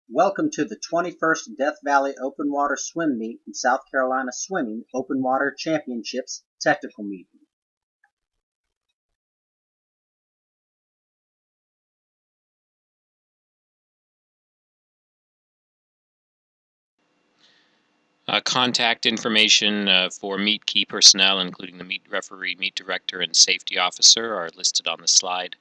Welcome to the 21st Death Valley Open Water Swim Meet and South Carolina Swimming Open Water Championships Technical Meeting. Contact information for meet key personnel, including the meet referee, meet director, and safety officer, are listed on the slide.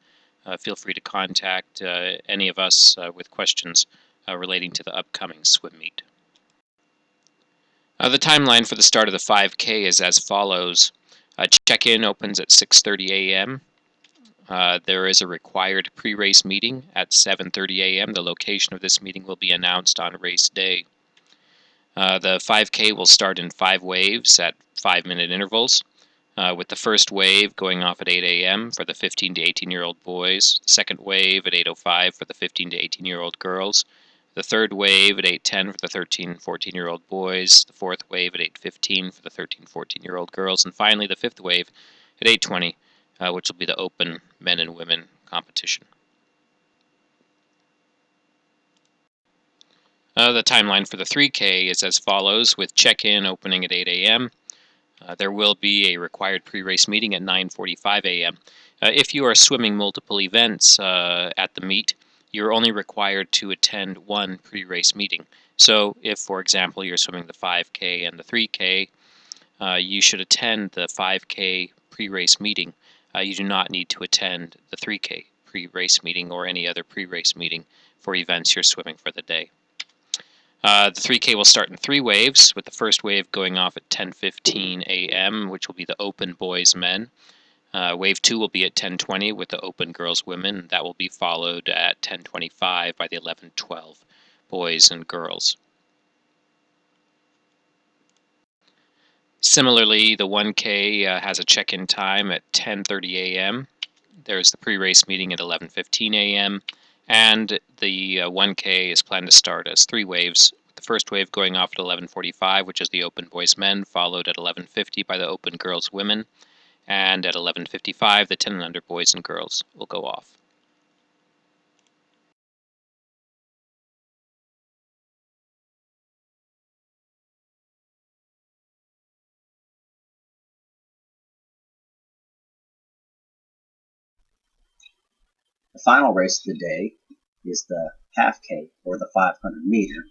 Feel free to contact any of us with questions relating to the upcoming swim meet. The timeline for the start of the 5K is as follows. Check-in opens at 6:30 a.m. There is a required pre-race meeting at 7:30 a.m. The location of this meeting will be announced on race day. The 5K will start in 5 waves at 5-minute intervals, with the first wave going off at 8 a.m. for the 15 to 18-year-old boys, the second wave at 8:05 for the 15 to 18-year-old girls, the third wave at 8:10 for the 13 and 14-year-old boys, the fourth wave at 8:15 for the 13 14-year-old girls, and finally the fifth wave at 8:20, which will be the open men and women competition. The timeline for the 3K is as follows, with check-in opening at 8 a.m. There will be a required pre-race meeting at 9:45 a.m. If you are swimming multiple events at the meet, you're only required to attend one pre-race meeting. So if, for example, you're swimming the 5K and the 3K, you should attend the 5K pre-race meeting. You do not need to attend the 3K pre-race meeting or any other pre-race meeting for events you're swimming for the day. The 3K will start in 3 waves, with the first wave going off at 10:15 a.m., which will be the open boys men. Wave 2 will be at 10:20 with the open girls women. That will be followed at 10:25 by the 11:12 boys and girls. Similarly, the 1K has a check-in time at 10:30 a.m. There's the pre-race meeting at 11:15 a.m. and the 1K is planned to start as 3 waves. The first wave going off at 11:45, which is the open boys men, followed at 11:50 by the open girls women, and at 11:55 the 10 and under boys and girls will go off. The final race of the day is the half K, or the 500 meter.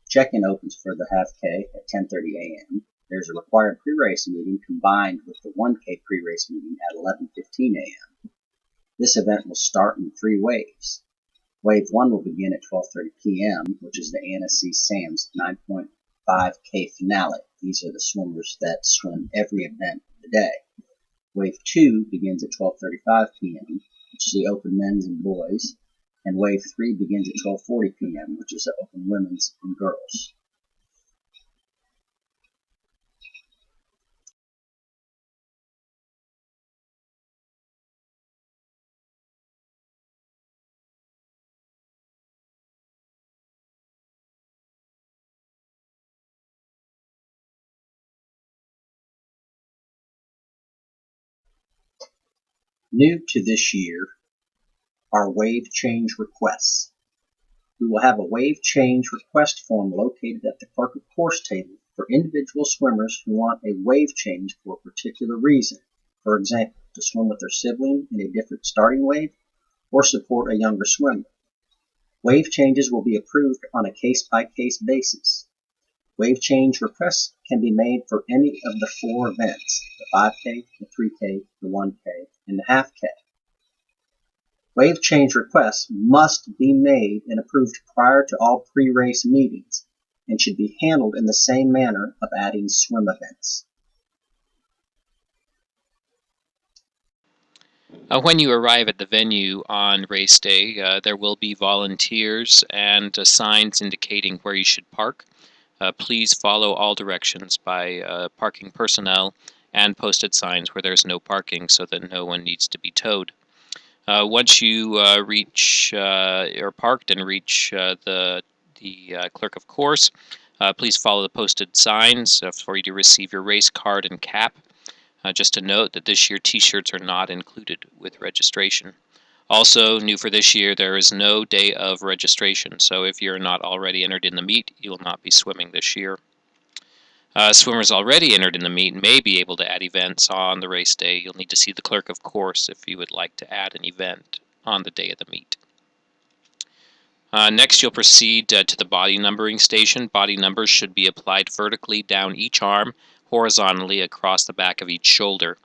Check-in opens for the half K at 10:30 a.m. There's a required pre-race meeting combined with the 1K pre-race meeting at 11:15 a.m. This event will start in 3 waves. Wave 1 will begin at 12:30 p.m., which is the Anna C. Sam's 9.5K finale. These are the swimmers that swim every event of the day. Wave 2 begins at 12:35 p.m., which is the open men's and boys, and Wave 3 begins at 12:40 p.m., which is the open women's and girls. New to this year are wave change requests. We will have a wave change request form located at the clerk of course table for individual swimmers who want a wave change for a particular reason. For example, to swim with their sibling in a different starting wave or support a younger swimmer. Wave changes will be approved on a case-by-case basis. Wave change requests can be made for any of the 4 events, the 5K, the 3K, the 1K, and the half K. Wave change requests must be made and approved prior to all pre-race meetings and should be handled in the same manner of adding swim events. When you arrive at the venue on race day, there will be volunteers and signs indicating where you should park. Please follow all directions by parking personnel and posted signs where there's no parking so that no one needs to be towed. Once you reach or parked and reach the clerk of course, please follow the posted signs for you to receive your race card and cap. Just to note that this year t-shirts are not included with registration. Also, new for this year, there is no day of registration, so if you're not already entered in the meet, you will not be swimming this year. Swimmers already entered in the meet may be able to add events on the race day. You'll need to see the clerk of course if you would like to add an event on the day of the meet. Next, you'll proceed to the body numbering station. Body numbers should be applied vertically down each arm, horizontally across the back of each shoulder.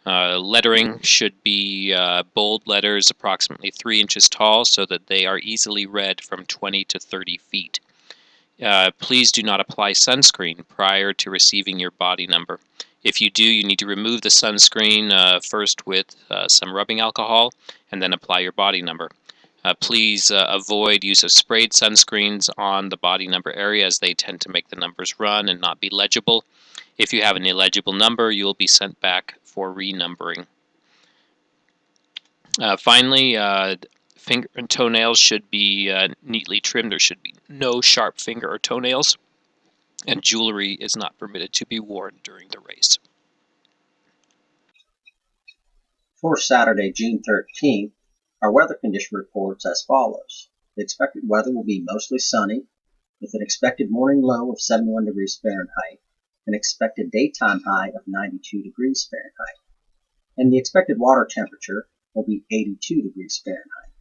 Lettering should be bold letters approximately 3 inches tall so that they are easily read from 20 to 30 feet. Please do not apply sunscreen prior to receiving your body number. If you do, you need to remove the sunscreen first with some rubbing alcohol and then apply your body number. Please avoid use of sprayed sunscreens on the body number area as they tend to make the numbers run and not be legible. If you have an illegible number, you will be sent back for renumbering. Finally, finger and toenails should be neatly trimmed. There should be no sharp finger or toenails, and jewelry is not permitted to be worn during the race. For Saturday, June 13th, our weather condition reports as follows. The expected weather will be mostly sunny, with an expected morning low of 71 degrees Fahrenheit, an expected daytime high of 92 degrees Fahrenheit, and the expected water temperature will be 82 degrees Fahrenheit.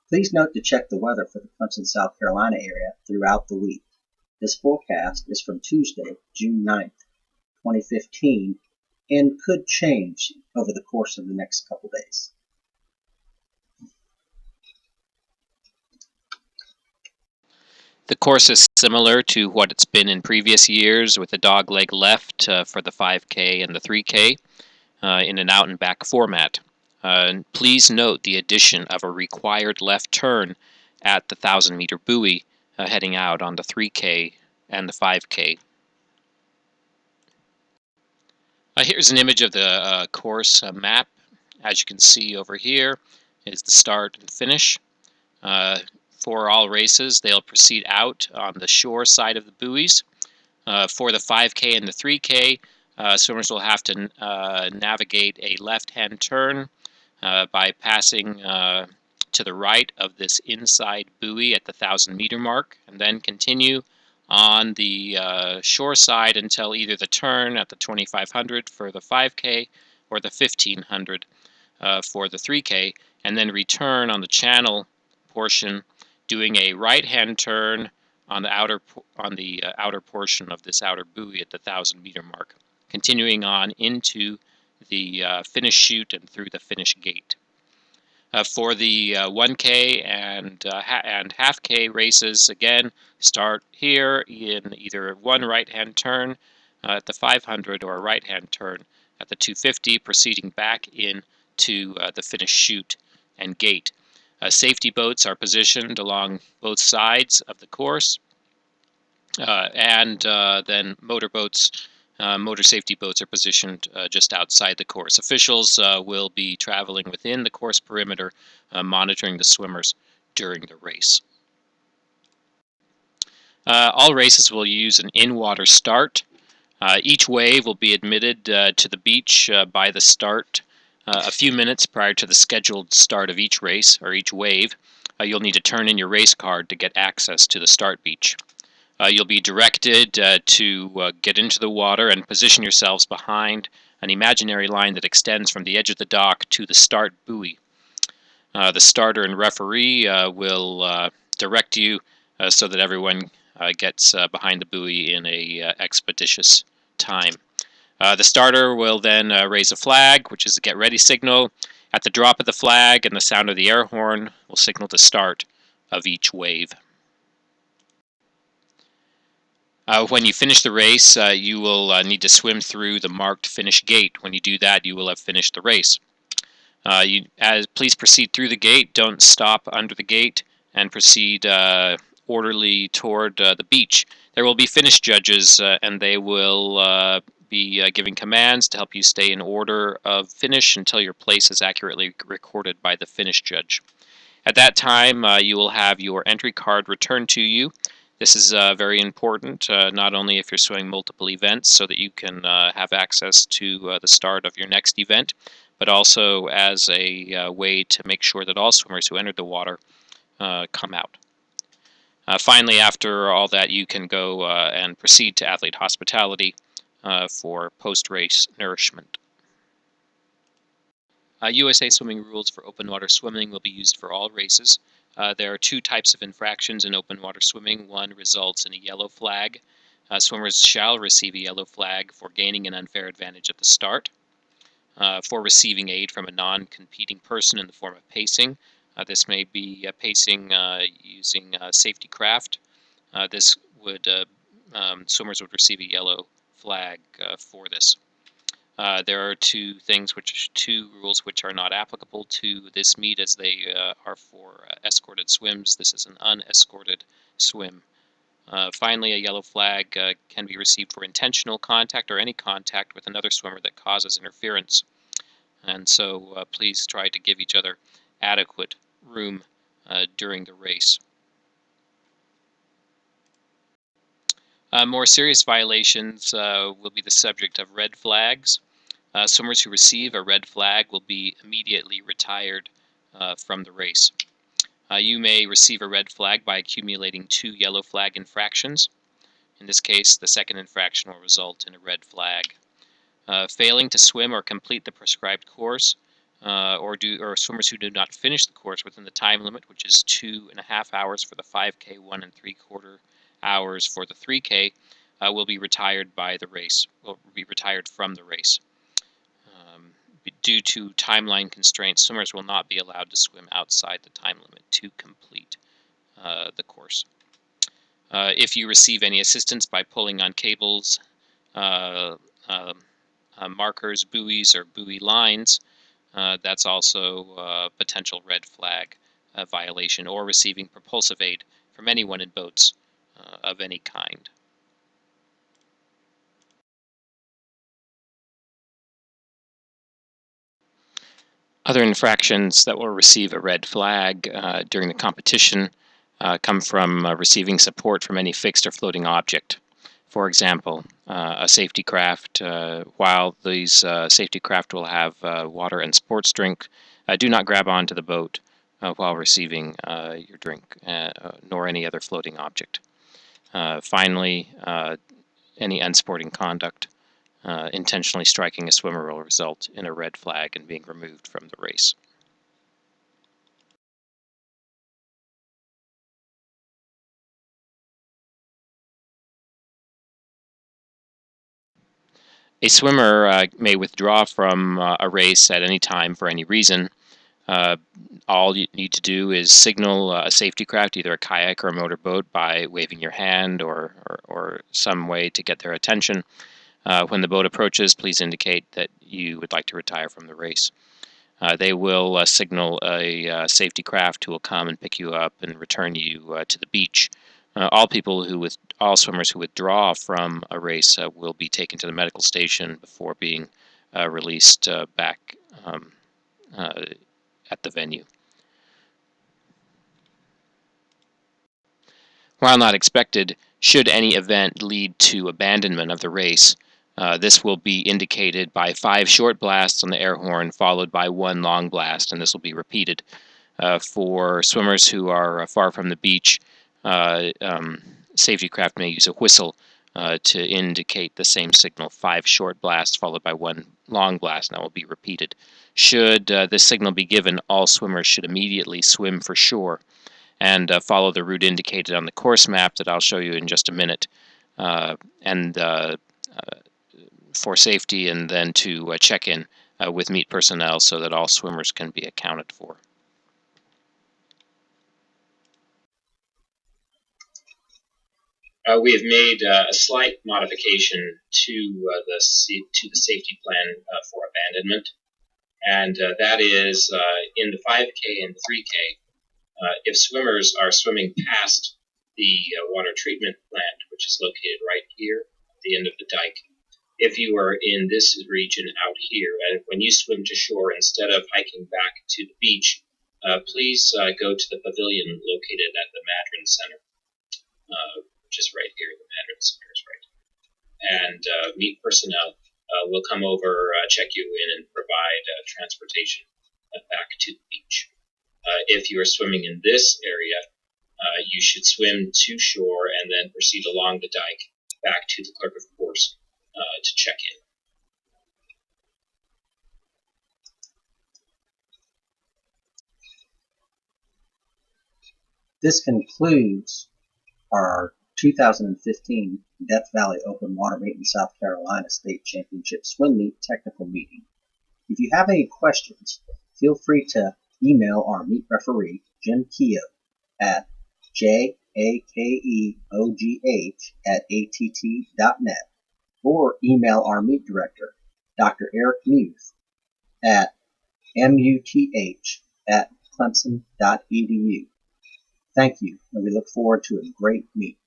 Please note to check the weather for the Clemson, South Carolina area throughout the week. This forecast is from Tuesday, June 9th, 2015, and could change over the course of the next couple days. The course is similar to what it's been in previous years, with a dog leg left for the 5K and the 3K in an out and back format. Please note the addition of a required left turn at the 1,000-meter buoy heading out on the 3K and the 5K. Here's an image of the course map. As you can see over here is the start and finish. For all races, they'll proceed out on the shore side of the buoys. For the 5K and the 3K, swimmers will have to navigate a left-hand turn by passing to the right of this inside buoy at the 1,000-meter mark, and then continue on the shore side until either the turn at the 2,500 for the 5K or the 1,500 for the 3K, and then return on the channel portion, doing a right-hand turn on the outer portion of this outer buoy at the 1,000-meter mark, continuing on into the finish chute and through the finish gate. For the 1K and half K races, again, start here in either one right-hand turn at the 500 or a right-hand turn at the 250, proceeding back into the finish chute and gate. Safety boats are positioned along both sides of the course, and then motor safety boats are positioned just outside the course. Officials will be traveling within the course perimeter, monitoring the swimmers during the race. All races will use an in-water start. Each wave will be admitted to the beach by the start a few minutes prior to the scheduled start of each race, or each wave. You'll need to turn in your race card to get access to the start beach. You'll be directed to get into the water and position yourselves behind an imaginary line that extends from the edge of the dock to the start buoy. The starter and referee will direct you so that everyone gets behind the buoy in a expeditious time. The starter will then raise a flag, which is a get ready signal. At the drop of the flag and the sound of the air horn will signal the start of each wave. When you finish the race, you will need to swim through the marked finish gate. When you do that, you will have finished the race. Please proceed through the gate. Don't stop under the gate, and proceed orderly toward the beach. There will be finish judges, and they will be giving commands to help you stay in order of finish until your place is accurately recorded by the finish judge. At that time, you will have your entry card returned to you. This is very important, not only if you're swimming multiple events so that you can have access to the start of your next event, but also as a way to make sure that all swimmers who entered the water come out. Finally, after all that, you can go and proceed to athlete hospitality for post-race nourishment. USA swimming rules for open water swimming will be used for all races. There are two types of infractions in open water swimming. One results in a yellow flag. Swimmers shall receive a yellow flag for gaining an unfair advantage at the start, for receiving aid from a non-competing person in the form of pacing. This may be pacing using safety craft. This would swimmers would receive a yellow flag for this. There are two rules which are not applicable to this meet, as they are for escorted swims. This is an unescorted swim. Finally, a yellow flag can be received for intentional contact or any contact with another swimmer that causes interference. And so please try to give each other adequate room during the race. More serious violations will be the subject of red flags. Swimmers who receive a red flag will be immediately retired from the race. You may receive a red flag by accumulating 2 yellow flag infractions. In this case, the second infraction will result in a red flag. Failing to swim or complete the prescribed course, or swimmers who do not finish the course within the time limit, which is 2.5 hours for the 5K, 1 3/4 hours for the 3K, will be retired by the race. Will be retired from the race. Due to timeline constraints, swimmers will not be allowed to swim outside the time limit to complete the course. If you receive any assistance by pulling on cables, markers, buoys, or buoy lines, that's also a potential red flag violation, or receiving propulsive aid from anyone in boats of any kind. Other infractions that will receive a red flag during the competition come from receiving support from any fixed or floating object. For example, a safety craft. While these safety craft will have water and sports drink, do not grab onto the boat while receiving your drink, nor any other floating object. Finally, any unsporting conduct. Intentionally striking a swimmer will result in a red flag and being removed from the race. A swimmer may withdraw from a race at any time for any reason. All you need to do is signal a safety craft, either a kayak or a motorboat, by waving your hand or some way to get their attention. When the boat approaches, please indicate that you would like to retire from the race. They will signal a safety craft who will come and pick you up and return you to the beach. All swimmers who withdraw from a race will be taken to the medical station before being released back at the venue. While not expected, should any event lead to abandonment of the race, this will be indicated by 5 short blasts on the air horn, followed by 1 long blast, and this will be repeated. For swimmers who are far from the beach, safety craft may use a whistle to indicate the same signal, 5 short blasts followed by 1 long blast, and that will be repeated. Should this signal be given, all swimmers should immediately swim for shore and follow the route indicated on the course map that I'll show you in just a minute, for safety, and then to check in with meet personnel so that all swimmers can be accounted for. We have made a slight modification to the safety plan for abandonment, and that is in the 5K and 3K. If swimmers are swimming past the water treatment plant, which is located right here at the end of the dike, if you are in this region out here, and when you swim to shore, instead of hiking back to the beach, please go to the pavilion located at the Madron Center, which is right here. The Madron Center is right, and meet personnel we'll come over, check you in, and provide transportation back to the beach. If you are swimming in this area, you should swim to shore and then proceed along the dike back to the clerk of course to check in. This concludes our 2015 Death Valley Open Water Meet in South Carolina State Championship Swim Meet Technical Meeting. If you have any questions, feel free to email our meet referee, Jim Keogh, at jakeogh@att.net, or email our meet director, Dr. Eric Muth, at muth@clemson.edu. Thank you, and we look forward to a great meet.